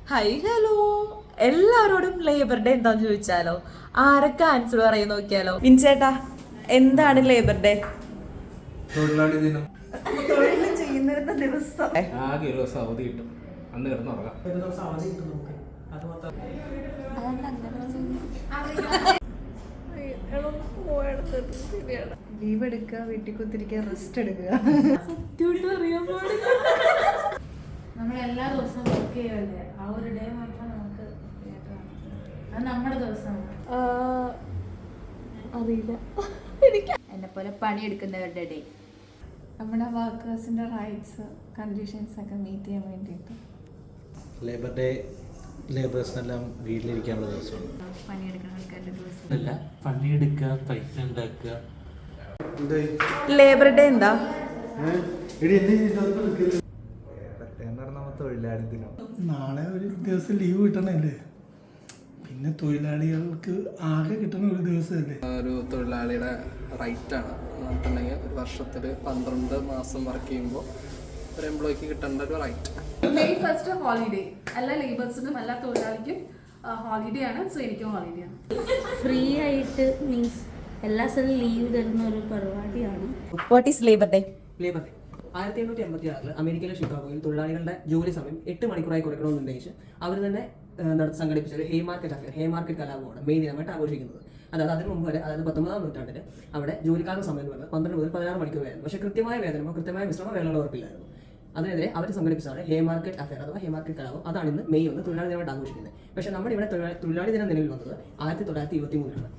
Hi hello, എല്ലാവരോടും labour day എന്താന്ന് ചോദിച്ചാലോ? ആരൊക്കെ ആൻസർ പറയും നോക്കിയാലോ? വിൻചേട്ടാ, എന്താണ് ലേബർ ഡേ? തൊഴിലാളി ദിനം. തൊഴിൽ ചെയ്യുന്ന ദിവസം. ആകെ ഒരു ദിവസം അവധി കിട്ടും, അന്ന് കിടന്നുറങ്ങാം. ഒരു ദിവസം അവധി കിട്ടും നമുക്ക്. അത് മാത്രം ലീവ് എടുക്കുക, വീട്ടിൽ കുത്തിരിക്കുക, റെസ്റ്റ് എടുക്കുക. അറിയാൻ പാടില്ല. നമ്മൾ എല്ലാ ദിവസവും വർക്ക് ചെയ്യുമല്ലേ, ആ ഒരു ഡേ മാത്രം നമുക്ക് അത് നമ്മുടെ ദിവസമാണ്. അറിയില്ല. എന്നെ പോലെ പണിയെടുക്കുന്നവരുടെ ഡേ. നമ്മുടെ വർക്കേഴ്സിൻ്റെ റൈറ്റ്സ് കണ്ടീഷൻസ് ഒക്കെ മീറ്റ് ചെയ്യാൻ വേണ്ടിയിട്ട് ലേബർ ഡേ ലേബേഴ്സിനെല്ലാം വീട്ടിലിരിക്കാനുള്ള ദിവസമാണ്. പണിയെടുക്കുന്ന ആൾക്കാരുടെ ദിവസം അല്ല, പണിയെടുക്കുക, പൈസ ഉണ്ടാക്കുക. ലേബർ ഡേ എന്താ? തൊഴിലാളി ദിനം. നാളെ ഒരു ദിവസം ലീവ് കിട്ടണല്ലേ, പിന്നെ തൊഴിലാളികൾക്ക് ആകെ കിട്ടണ ഒരു ദിവസമല്ലേ. ഒരു തൊഴിലാളിയുടെ റൈറ്റാണ് എന്നിട്ടുണ്ടെങ്കിൽ ഒരു വർഷത്തിൽ 12 മാസം വർക്ക് ചെയ്യുമ്പോൾ ഒരു എംപ്ലോയിക്ക് കിട്ടേണ്ട ഒരു റൈറ്റ്. മെയ് 1 ഹോളിഡേ, എല്ലാ ലേബേഴ്സിനും എല്ലാ തൊഴിലാളിക്കും ഹോളിഡേ ആണ്. സോ എനിക്കും ഹോളിഡേ ആണ്. ഫ്രീ ആയിട്ട് മീൻസ് എല്ലാ സ്ഥലവും ലീവ് തരുന്ന ഒരു പരിപാടിയാണ്. What is labour day? Labour day 1886 അമേരിക്കയിലെ ഷിക്കാഗോയിൽ തൊഴിലാളികളുടെ ജോലി സമയം 8 മണിക്കൂറായി കുറയ്ക്കണമെന്ന് ഉദ്ദേശിച്ച് അവർ തന്നെ സംഘടിപ്പിച്ച ഒരു ഹേമാർക്കറ്റ് അഫെയർ, ഹേമാർക്കറ്റ് കലാപമാണ് മെയ് ദിനമായിട്ട് ആഘോഷിക്കുന്നത്. അതായത് അതിന് മുമ്പ് വരെ, അതായത് 19-ാം നൂറ്റാണ്ടിൽ അവിടെ ജോലിക്കാരുടെ സമയം എന്ന് പറഞ്ഞാൽ 12 മുതൽ 16 മണിക്കൂർ ആയിരുന്നു. പക്ഷേ കൃത്യമായ വേതനമോ കൃത്യമായ വിശ്രമ വേളകളോ ഉറപ്പില്ലായിരുന്നു. അതിനെതിരെ അവർ സംഘടിപ്പിച്ചതാണ് ഹേമാർക്കറ്റ് അഫെയർ അഥവാ ഹേമാർക്കറ്റ് കലാപം. അതാണ് ഇന്ന് മെയ് 1 തൊഴിലാളി ദിനമായിട്ട് ആഘോഷിക്കുന്നത്. പക്ഷേ നമ്മുടെ ഇവിടെ തൊഴിലാളി ദിനം നിലവിൽ വന്നത് 1923-ലാണ്.